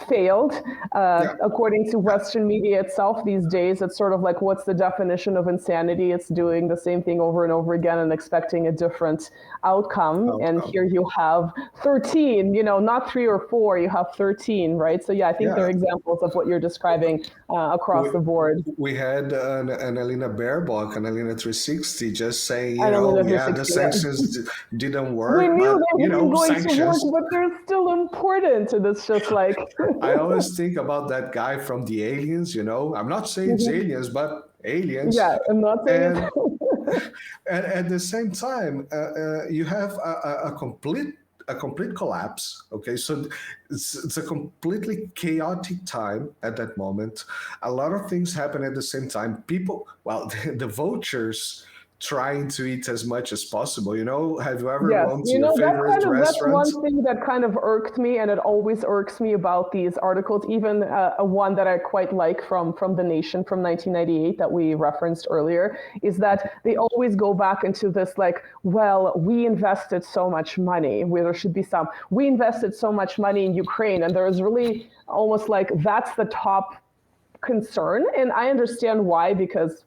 failed. According to Western media itself these days, it's sort of like, what's the definition of insanity? It's doing the same thing over and over again and expecting a different outcome. And here you have 13, not 3 or 4, you have 13, right? So I think they're examples of what you're describing across the board. We had Annalena Baerbock, Annalena 360, just saying, the sanctions didn't work. We knew they weren't going sanctions to work, but they're still important. And it's just like... I always think about that guy from the Aliens, I'm not saying it's aliens, but aliens. Yeah, I'm not saying and at the same time, you have a complete collapse. Okay, so it's a completely chaotic time at that moment. A lot of things happen at the same time. People, the vultures trying to eat as much as possible. Have you ever gone to your favorite restaurant? That's one thing that kind of irked me, and it always irks me about these articles. Even one that I quite like from The Nation from 1998 that we referenced earlier, is that they always go back into this like, well, we invested so much money, where there should be some, we invested so much money in Ukraine, and there's really almost like that's the top concern. And I understand why, because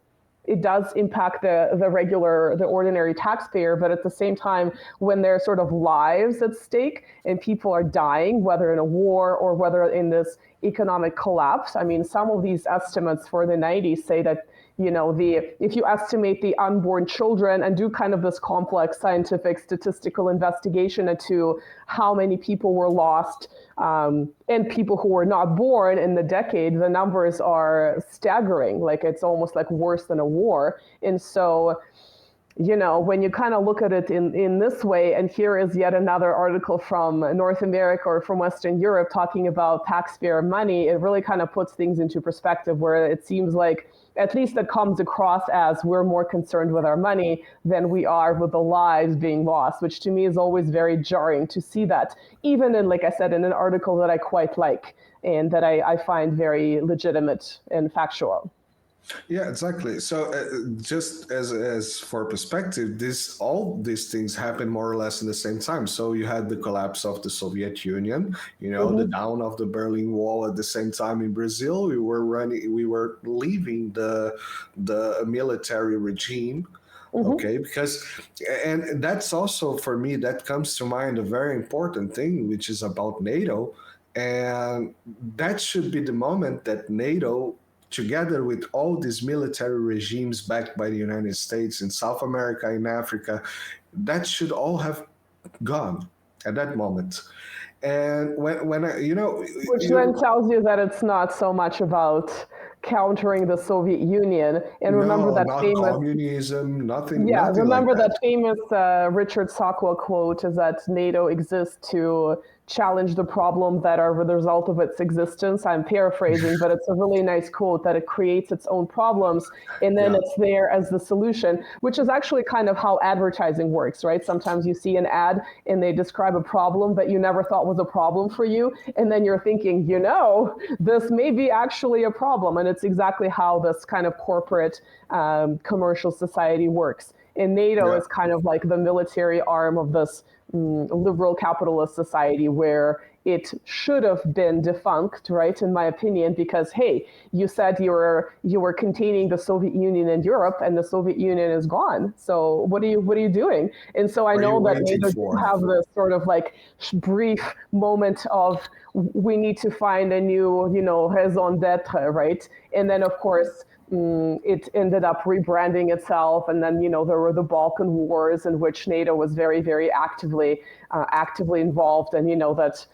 it does impact the ordinary taxpayer, but at the same time, when there's sort of lives at stake and people are dying, whether in a war or whether in this economic collapse. I mean, some of these estimates for the 90s say that, if you estimate the unborn children and do kind of this complex scientific statistical investigation into how many people were lost and people who were not born in the decade, the numbers are staggering. Like, it's almost like worse than a war. And so, when you kind of look at it in this way, and here is yet another article from North America or from Western Europe talking about taxpayer money, it really kind of puts things into perspective, where it seems like at least it comes across as we're more concerned with our money than we are with the lives being lost, which to me is always very jarring to see that, even in, like I said, in an article that I quite like and that I find very legitimate and factual. Yeah, exactly. So just as for perspective, all these things happen more or less in the same time. So you had the collapse of the Soviet Union, the down of the Berlin Wall. At the same time in Brazil, we were leaving the military regime. Okay, because, and that's also for me, that comes to mind a very important thing, which is about NATO. And that should be the moment that NATO, together with all these military regimes backed by the United States in South America, in Africa, that should all have gone at that moment. And when I, Which then tells you that it's not so much about countering the Soviet Union. And remember no, that not famous, communism, nothing, yeah, nothing like remember that. that famous Richard Sakwa quote is that NATO exists to challenge the problem that are the result of its existence. I'm paraphrasing, but it's a really nice quote that it creates its own problems and then Yeah, it's there as the solution, which is actually kind of how advertising works, right? Sometimes you see an ad and they describe a problem that you never thought was a problem for you. And then you're thinking, this may be actually a problem. And it's exactly how this kind of corporate commercial society works. And NATO yeah. is kind of like the military arm of this liberal capitalist society where it should have been defunct, right? In my opinion, because hey, you said you were containing the Soviet Union and Europe, and the Soviet Union is gone. So what are you doing? And so I What are you know that waiting NATO do for? have this sort of like brief moment of we need to find a new, raison d'être, right? And then of course it ended up rebranding itself, and then there were the Balkan Wars, in which NATO was very, very actively involved, and that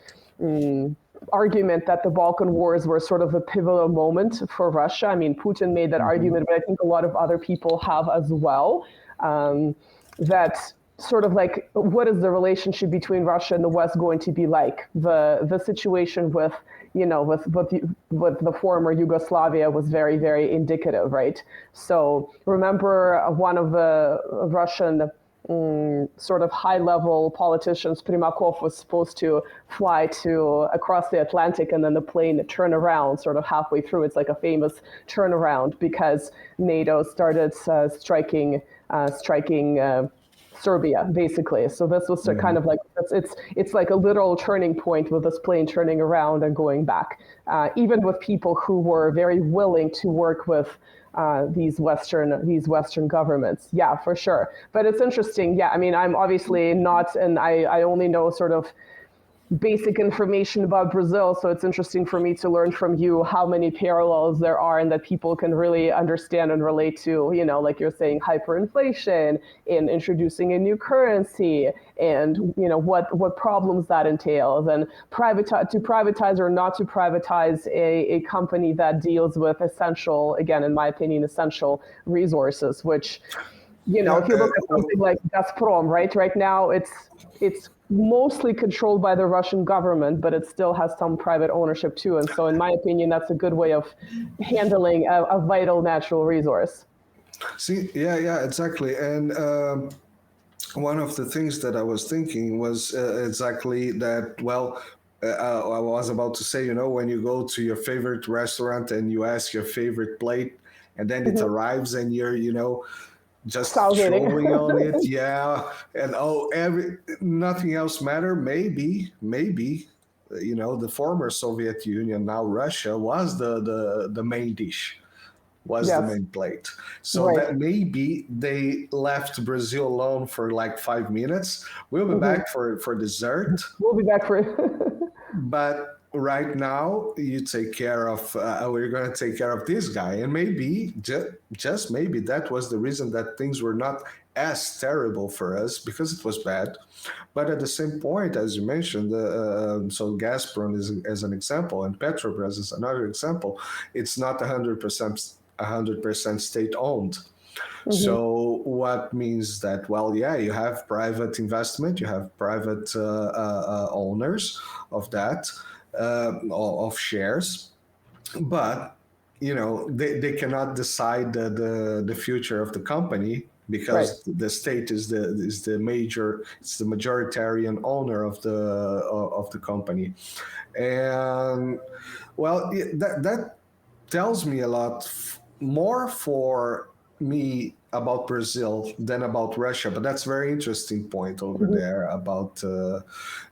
argument that the Balkan Wars were sort of a pivotal moment for Russia. I mean, Putin made that Hmm. argument, but I think a lot of other people have as well. That sort of like, what is the relationship between Russia and the West going to be like? The situation with with the former Yugoslavia was very, very indicative, right? So remember one of the Russian sort of high-level politicians, Primakov, was supposed to fly to across the Atlantic, and then the plane turned around sort of halfway through. It's like a famous turnaround because NATO started striking Serbia, basically. So this was kind of like it's like a literal turning point with this plane turning around and going back. Even with people who were very willing to work with these Western governments. Yeah, for sure. But it's interesting. Yeah, I mean, I'm obviously not, and I only know sort of basic information about Brazil. So it's interesting for me to learn from you how many parallels there are and that people can really understand and relate to, like you're saying, hyperinflation in introducing a new currency and, what problems that entails and to privatize or not to privatize a company that deals with essential, again, in my opinion, essential resources, which Yeah, if you look at something like Gazprom, right? Right now, it's mostly controlled by the Russian government, but it still has some private ownership too. And so, in my opinion, that's a good way of handling a vital natural resource. see, yeah, exactly. And one of the things that I was thinking was exactly that. Well, I was about to say, when you go to your favorite restaurant and you ask your favorite plate, and then it Mhm. arrives and you're, just Salivating. chewing on it, yeah, and nothing else matter. Maybe, the former Soviet Union, now Russia, was the main dish, was the Yes, main plate. So right. that maybe they left Brazil alone for like 5 minutes. We'll be Hmm. back for dessert, We'll be back for but right now you take care of. We're going to take care of this guy, and maybe just maybe that was the reason that things were not as terrible for us because it was bad. But at the same point, as you mentioned, so Gazprom is as an example, and Petrobras is another example. It's not 100% state owned. hmm So what means that? Well, yeah, you have private investment, you have private owners of that of shares, but they cannot decide the future of the company right. because the state is the major, it's the majoritarian owner of the company. And well, that tells me a lot more for me about Brazil than about Russia, but that's very interesting point over there about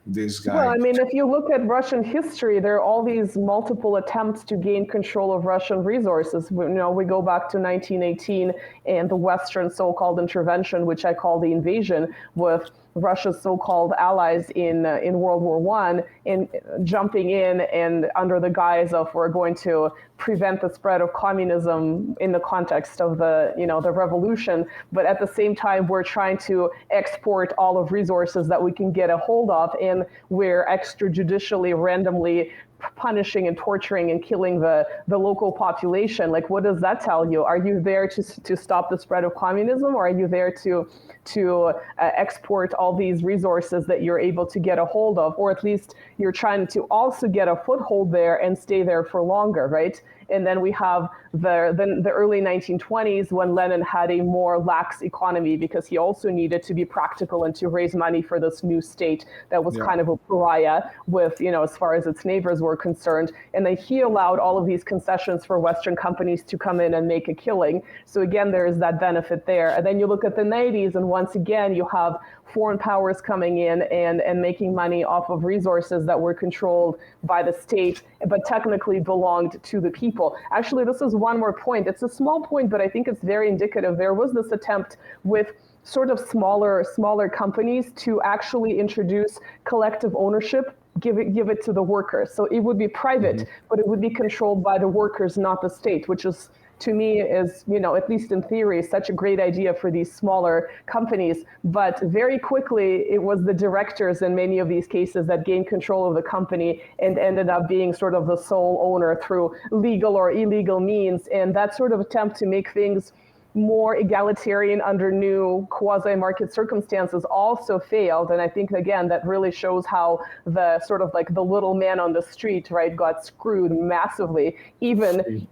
this Well, guy. I mean, if you look at Russian history, there are all these multiple attempts to gain control of Russian resources. We go back to 1918 and the Western so-called intervention, which I call the invasion, with Russia's so-called allies in World War I, in jumping in and under the guise of we're going to prevent the spread of communism in the context of the revolution, but at the same time we're trying to export all of resources that we can get a hold of, and we're extrajudicially randomly punishing and torturing and killing the local population. Like, what does that tell you? Are you there to stop the spread of communism, or are you there to export all these resources that you're able to get a hold of, or at least you're trying to also get a foothold there and stay there for longer, right? And then we have the early 1920s when Lenin had a more lax economy because he also needed to be practical and to raise money for this new state that was kind of a pariah with, as far as its neighbors were concerned. And then he allowed all of these concessions for Western companies to come in and make a killing. So again, there is that benefit there. And then you look at the 90s, and once again, you have foreign powers coming in and making money off of resources that were controlled by the state, but technically belonged to the people. Actually, this is one more point. It's a small point, but I think it's very indicative. There was this attempt with sort of smaller companies to actually introduce collective ownership, give it to the workers. So it would be private, but it would be controlled by the workers, not the state, which is, to me, is, at least in theory, such a great idea for these smaller companies. But very quickly, it was the directors in many of these cases that gained control of the company and ended up being sort of the sole owner through legal or illegal means. And that sort of attempt to make things more egalitarian under new quasi-market circumstances also failed. And I think, again, that really shows how the sort of like the little man on the street, right, got screwed massively. Even,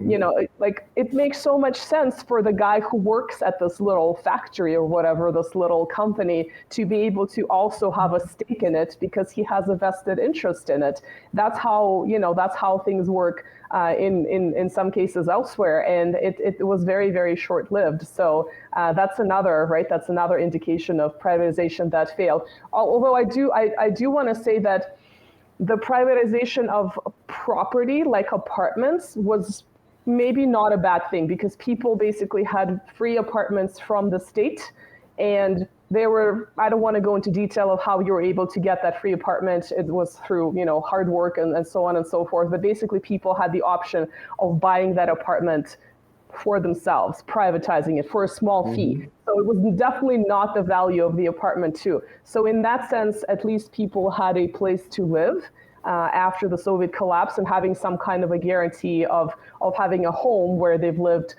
like, it makes so much sense for the guy who works at this little factory or whatever, this little company, to be able to also have a stake in it because he has a vested interest in it. That's how things work in some cases elsewhere, and it was very, very short-lived. So that's another indication of privatization that failed. Although I do want to say that the privatization of property like apartments was maybe not a bad thing, because people basically had free apartments from the state, and they were, I don't want to go into detail of how you were able to get that free apartment. It was through, hard work and so on and so forth. But basically people had the option of buying that apartment for themselves, privatizing it for a small fee. So it was definitely not the value of the apartment too. So in that sense, at least people had a place to live after the Soviet collapse, and having some kind of a guarantee of having a home where they've lived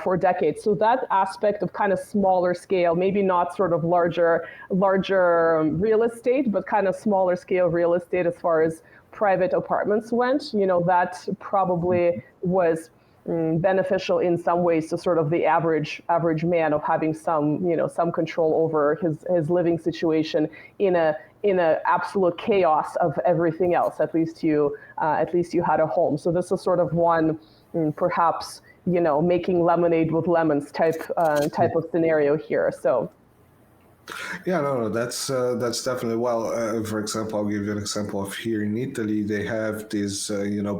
for decades. So that aspect of kind of smaller scale, maybe not sort of larger real estate, but kind of smaller scale real estate as far as private apartments went, that probably was beneficial in some ways to sort of the average man, of having some control over his living situation in a absolute chaos of everything else. At least you had a home. So this is sort of one, perhaps, making lemonade with lemons type of scenario here. So. Yeah, no, that's definitely, well. For example, I'll give you an example of here in Italy. They have these,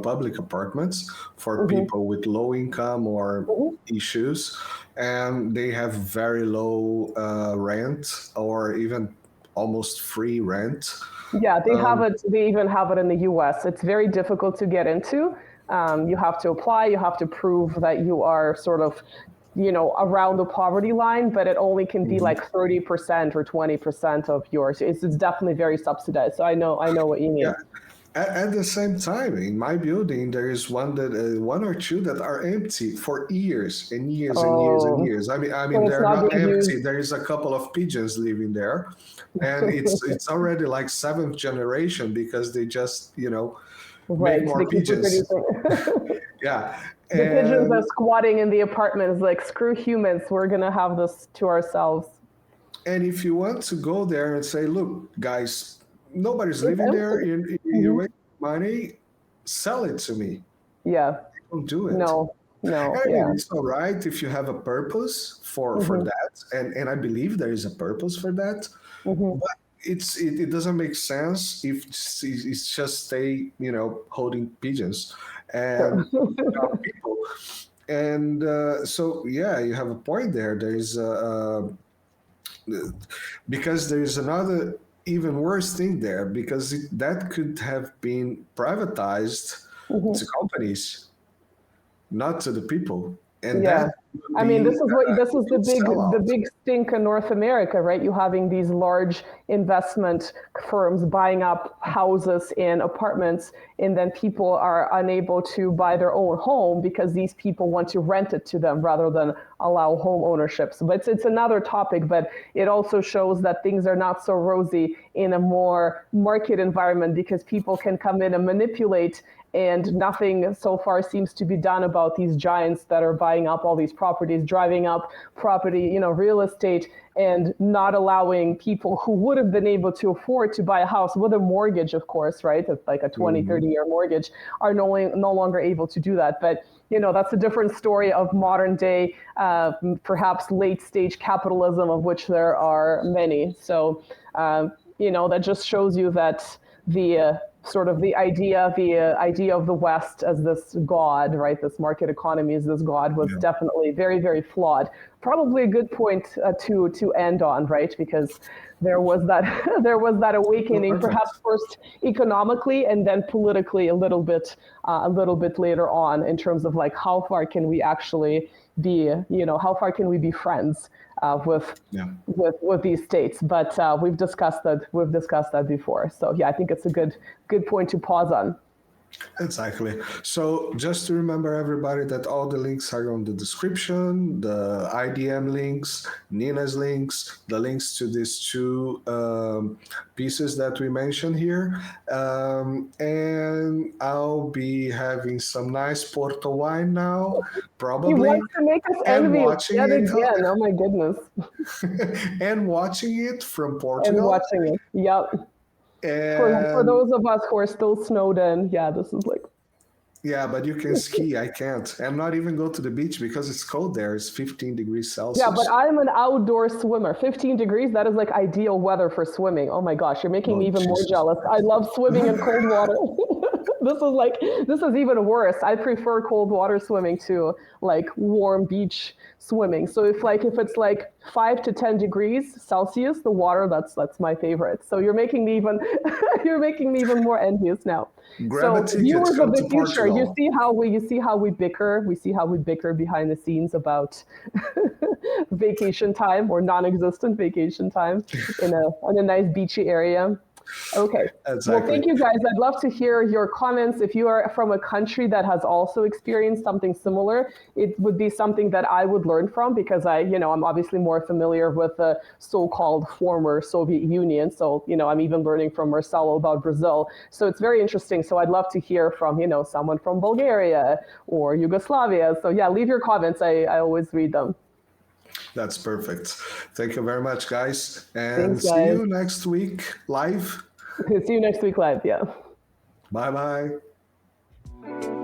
public apartments for people with low income or issues, and they have very low rent, or even almost free rent. Yeah, they have it. They even have it in the U.S. It's very difficult to get into. You have to apply. You have to prove that you are sort of, around the poverty line, but it only can be like 30% or 20% of yours. It's definitely very subsidized. So I know what you mean. Yeah. At the same time, in my building, there is one or two that are empty for years and years and years and years. I mean, So it's they're not not being empty. used. There is a couple of pigeons living there, and it's already like seventh generation because they just make Right, more they keep pigeons. reproducing. Yeah, The pigeons are and squatting in the apartment. It's like, screw humans, we're gonna have this to ourselves. if you want to go there and say, look, guys, nobody's It's living there. empty. You're wasting money. Sell it to me. Yeah. Don't do it. No. I mean, Yeah. it's all right if you have a purpose, for that, and I believe there is a purpose for that. But it doesn't make sense if it's just stay holding pigeons and people. And so yeah, you have a point there. There is because there is another even worse thing there, because that could have been privatized to companies, not to the people, and Yeah. that would I mean, be this is the sellout. big stink in North America, right? You having these large investment firms buying up houses and apartments, and then people are unable to buy their own home because these people want to rent it to them rather than allow home ownership. So, but it's another topic, but it also shows that things are not so rosy in a more market environment, because people can come in and manipulate, and nothing so far seems to be done about these giants that are buying up all these properties, driving up property, real estate, and not allowing people who would have been able to afford to buy a house with a mortgage, of course, right? It's like a 20, 30-year mortgage, are no longer able to do that. But that's a different story of modern day, perhaps late stage capitalism, of which there are many. So, that just shows you that the sort of the idea of the West as this god, right? This market economy as this god was definitely very, very flawed. Probably a good point to end on, right? Because there was that awakening, perhaps first economically and then politically a little bit later on, in terms of like how far can we actually be, how far can we be friends with these states? But we've discussed that before. So yeah, I think it's a good point to pause on. Exactly. So just to remember everybody that all the links are on the description, the IDM links, Nina's links, the links to these two pieces that we mentioned here. And I'll be having some nice Porto wine now, He probably, wants to make us and envious watching yet it again. Oh my goodness. and watching it from And Portugal. watching it. Yep. For And those of us who are still snowed in, yeah, this is like, yeah, but you can ski. I can't. I'm not even go to the beach because it's cold there. It's 15 degrees yeah, but Celsius. I'm an outdoor swimmer. 15 degrees, that is like ideal weather for swimming. Oh my gosh, you're making me Oh, even more Jesus. jealous. I love swimming in cold water. This is even worse. I prefer cold water swimming to like warm beach swimming. So if it's like 5 to 10 degrees Celsius, the water, that's my favorite. So you're making me even you're making me even more envious now. Grab a So ticket. viewers of Come the to future, you Portugal. see how we bicker. We see how we bicker behind the scenes about vacation time, or non-existent vacation time in a nice beachy area. Okay. Well, Exactly. thank you guys. I'd love to hear your comments. If you are from a country that has also experienced something similar, it would be something that I would learn from, because I'm obviously more familiar with the so-called former Soviet Union. So, I'm even learning from Marcelo about Brazil. So it's very interesting. So I'd love to hear from, someone from Bulgaria or Yugoslavia. So yeah, leave your comments. I always read them. That's perfect. Thank you very much, guys. And Thanks, see guys. you next week live. See you next week live. Yeah. Bye bye.